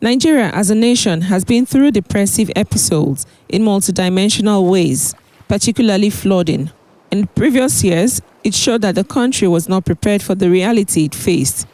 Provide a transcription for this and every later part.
Nigeria as a nation has been through depressive episodes in multidimensional ways, particularly flooding. In previous years, it showed that the country was not prepared for the reality it faced,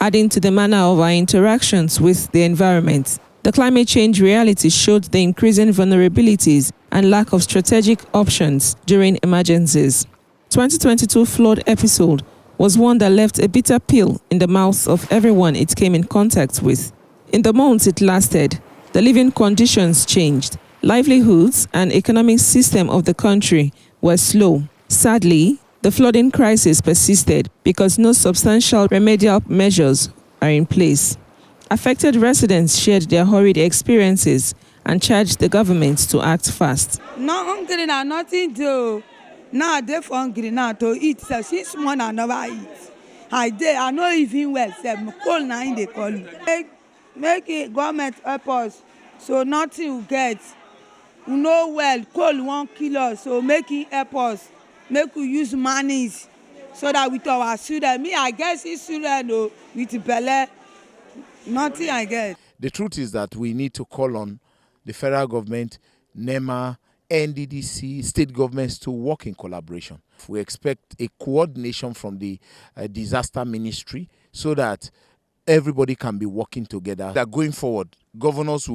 adding to the manner of our interactions with the environment. The climate change reality showed the increasing vulnerabilities and lack of strategic options during emergencies. 2022 flood episode was one that left a bitter pill in the mouths of everyone it came in contact with. In the months it lasted, the living conditions changed. Livelihoods and economic system of the country were slow. Sadly, the flooding crisis persisted because no substantial remedial measures are in place. Affected residents shared their horrid experiences and charged the government to act fast. No hungry now, nothing to. Now they hungry now to eat. So since one I never eat. I know even well. Call now in the call. Make it government help us so nothing will get. You know well, coal 1 kilo, so make it help us. Make we use monies so that with our children. Me, I guess it's children with belly. Nothing I get. The truth is that we need to call on the federal government, NEMA, NDDC, state governments to work in collaboration. We expect a coordination from the disaster ministry so that everybody can be working together. That going forward, governors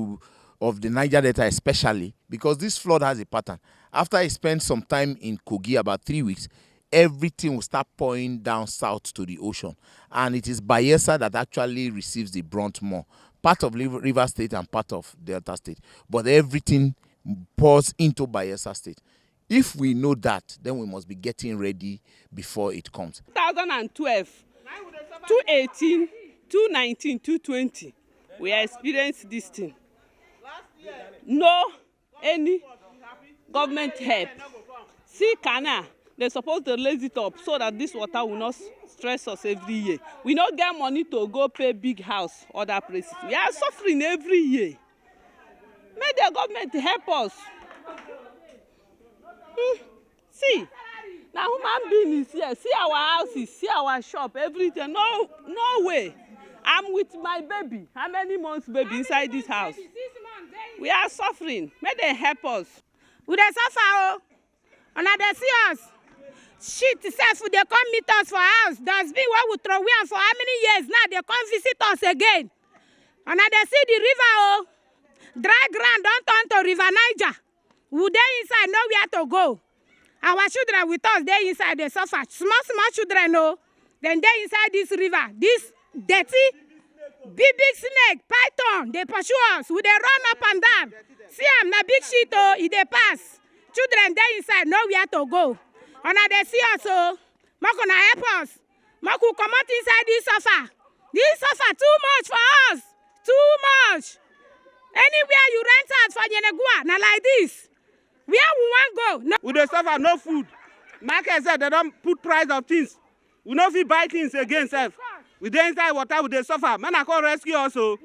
of the Niger Delta especially, because this flood has a pattern. After I spent some time in Kogi, about 3 weeks, everything will start pouring down south to the ocean. And it is Bayelsa that actually receives the brunt more. Part of River State and part of Delta State. But everything pours into Bayelsa State. If we know that, then we must be getting ready before it comes. 2012, 2018, 2019, 2020, we experienced this thing. No any government help. See canal, they're supposed to raise it up so that this water will not stress us every year. We don't get money to go pay big house, other places. We are suffering every year. May the government help us. See, now human being is here. See our houses, see our shop, everything. No way. I'm with my baby. How many months baby inside this house? 6 months. We are suffering. May they help us. We dey suffer, and they see us. Shit self, they come meet us for house. That's been what we throw away for how many years now? They come visit us again. And they see the river, dry ground don't turn to River Niger. We dey inside, nowhere to go. Our children with us, they inside, they suffer. Small children, then they inside this river. This dirty, big snake, python, they pursue us. We they run up and down. See them, na big shit, they pass. Children, they inside, nowhere to go. And they see us, Mako na help us. Mako come out inside this suffer. This suffer too much for us. Too much. Anywhere you rent out for Yenegua, na like this. Where we want go? No. We dey suffer, no food. Market said they don't put price of things. We no fit buy things again, self. We dey inside water, we dey suffer. Man, I come rescue also.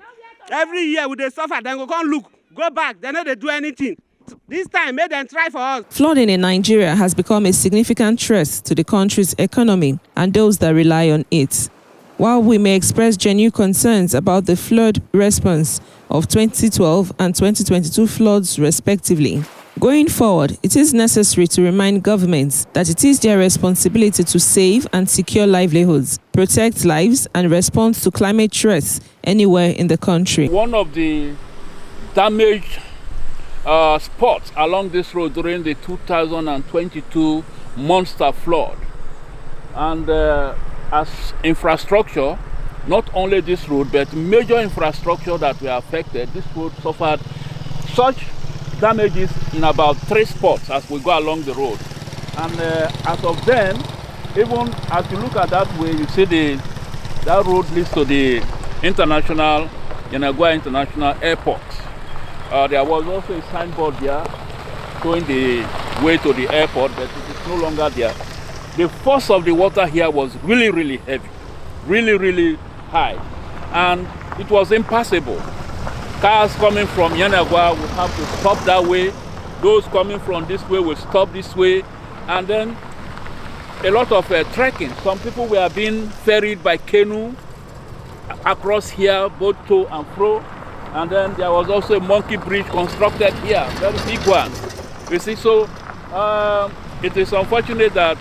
Every year we dey suffer, then we come look, go back, they no dey do anything. This time, make them try for us. Flooding in Nigeria has become a significant threat to the country's economy and those that rely on it. While we may express genuine concerns about the flood response of 2012 and 2022 floods respectively, going forward, it is necessary to remind governments that it is their responsibility to save and secure livelihoods, protect lives, and respond to climate threats anywhere in the country. One of the damaged spots along this road during the 2022 monster flood, and as infrastructure, not only this road but major infrastructure that were affected, this road suffered such damages in about 3 spots as we go along the road. And as of then, even as you look at that way, you see that road leads to the Yenagua International Airport. There was also a signboard there showing the way to the airport, but it is no longer there. The force of the water here was really, really heavy, really, really high, and it was impassable. Cars coming from Yenagua would have to stop that way. Those coming from this way will stop this way, and then a lot of trekking. Some people were being ferried by canoe across here, both to and fro. And then there was also a monkey bridge constructed here, very big one. You see, so it is unfortunate that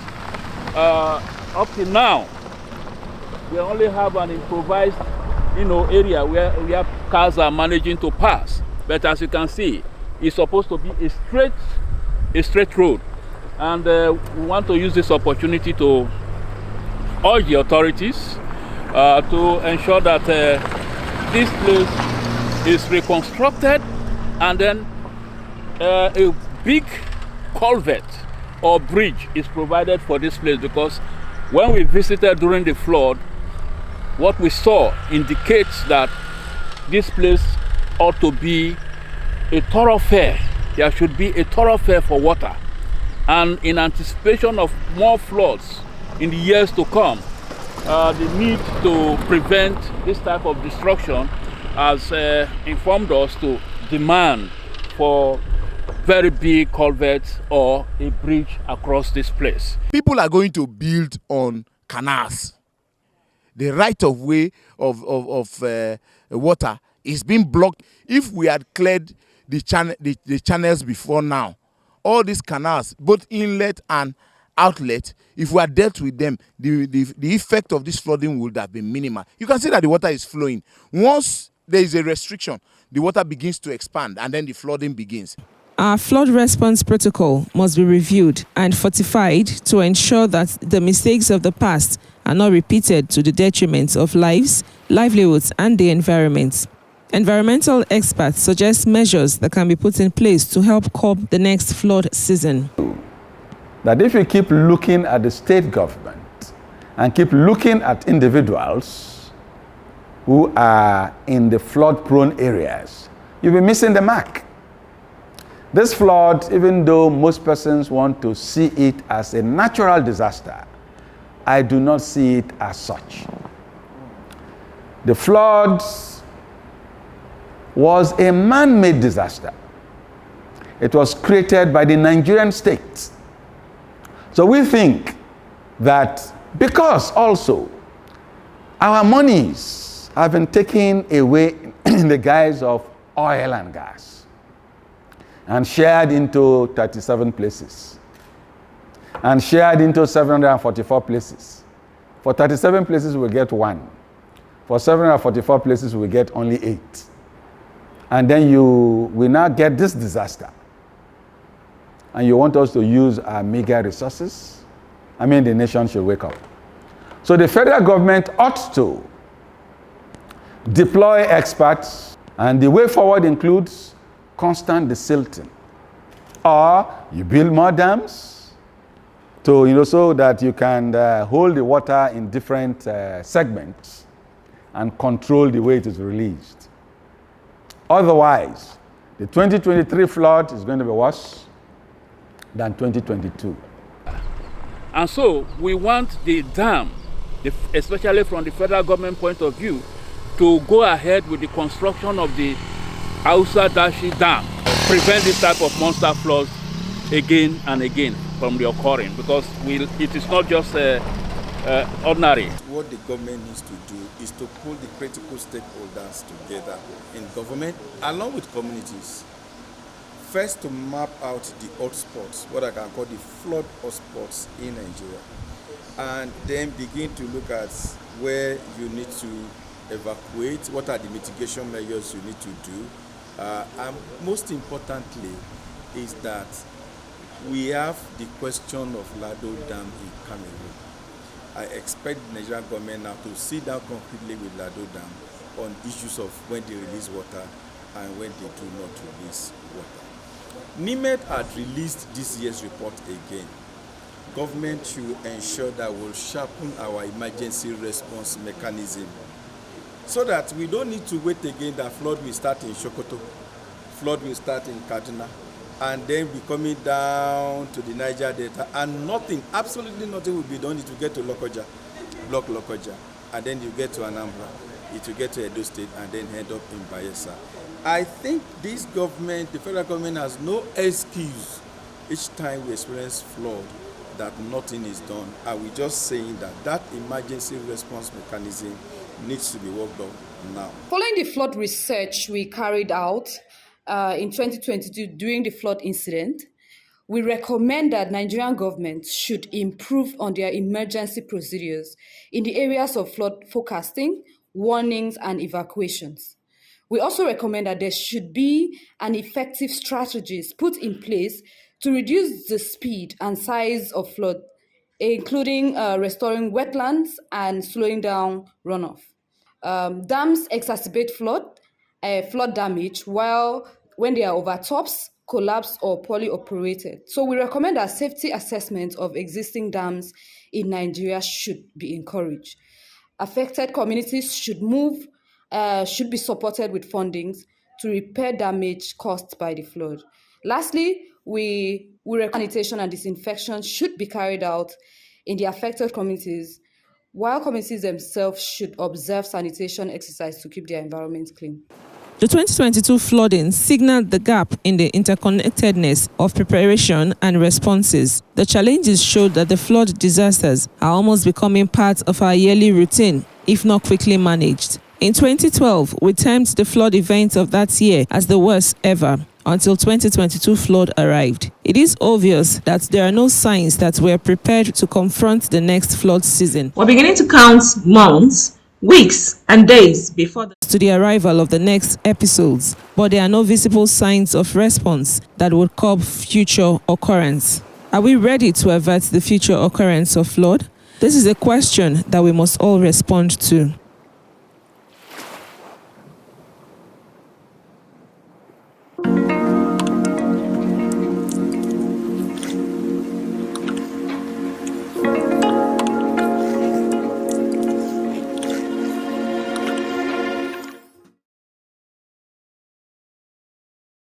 up to now, we only have an improvised, area where cars are managing to pass. But as you can see, it's supposed to be a straight road. And we want to use this opportunity to urge the authorities to ensure that this place is reconstructed, and then a big culvert or bridge is provided for this place, because when we visited during the flood, what we saw indicates that this place ought to be a thoroughfare. There should be a thoroughfare for water. And in anticipation of more floods in the years to come, the need to prevent this type of destruction has informed us to demand for very big culverts or a bridge across this place. People are going to build on canals. The right of way of water is being blocked. If we had cleared the channels before now, all these canals, both inlet and outlet, if we had dealt with them, the effect of this flooding would have been minimal. You can see that the water is flowing. Once there is a restriction, the water begins to expand, and then the flooding begins. Our flood response protocol must be reviewed and fortified to ensure that the mistakes of the past are not repeated to the detriment of lives, livelihoods, and the environment. Environmental experts suggest measures that can be put in place to help curb the next flood season. That if you keep looking at the state government and keep looking at individuals who are in the flood-prone areas, you'll be missing the mark. This flood, even though most persons want to see it as a natural disaster, I do not see it as such. The flood was a man-made disaster. It was created by the Nigerian state. So we think that because also our monies have been taken away in the guise of oil and gas and shared into 37 places and shared into 744 places. For 37 places, we get 1. For 744 places, we get only 8. And then we now get this disaster. And you want us to use our meager resources? I mean, the nation should wake up. So the federal government ought to deploy experts, and the way forward includes constant desilting. Or you build more dams so that you can hold the water in different segments and control the way it is released. Otherwise, the 2023 flood is going to be worse than 2022. And so we want the dam, especially from the federal government point of view, to go ahead with the construction of the Hausa Dashi Dam, prevent this type of monster floods again and again from reoccurring, because it is not just ordinary. What the government needs to do is to pull the critical stakeholders together in government along with communities. First, to map out the hotspots, what I can call the flood hotspots in Nigeria, and then begin to look at where you need to evacuate, what are the mitigation measures you need to do. And most importantly is that we have the question of Lado Dam in Cameroon. I expect the Nigerian government now to sit down concretely with Lado Dam on issues of when they release water and when they do not release water. NIMED had released this year's report again. Government should ensure that we'll sharpen our emergency response mechanism so that we don't need to wait again that flood will start in Sokoto, flood will start in Kaduna, and then be coming down to the Niger Delta, and nothing, absolutely nothing will be done. It will get to Lokoja, block Lokoja, and then you get to Anambra, it will get to Edo State, and then head up in Bayelsa. I think this government, the federal government, has no excuse each time we experience flood that nothing is done. Are we just saying that that emergency response mechanism needs to be worked on now? Following the flood research we carried out in 2022 during the flood incident, we recommend that Nigerian government should improve on their emergency procedures in the areas of flood forecasting, warnings, and evacuations. We also recommend that there should be an effective strategies put in place to reduce the speed and size of flood, including restoring wetlands and slowing down runoff. Dams exacerbate flood damage when they are overtops, collapsed, or poorly operated. So we recommend that safety assessment of existing dams in Nigeria should be encouraged. Affected communities should be supported with fundings to repair damage caused by the flood. Lastly, we recommend sanitation and disinfection should be carried out in the affected communities, while communities themselves should observe sanitation exercise to keep their environment clean. The 2022 flooding signaled the gap in the interconnectedness of preparation and responses. The challenges showed that the flood disasters are almost becoming part of our yearly routine, if not quickly managed. In 2012, we termed the flood events of that year as the worst ever, until 2022 flood arrived. It is obvious that there are no signs that we are prepared to confront the next flood season. We're beginning to count months, weeks, and days before to the arrival of the next episodes, but there are no visible signs of response that would curb future occurrence. Are we ready to avert the future occurrence of flood? This is a question that we must all respond to.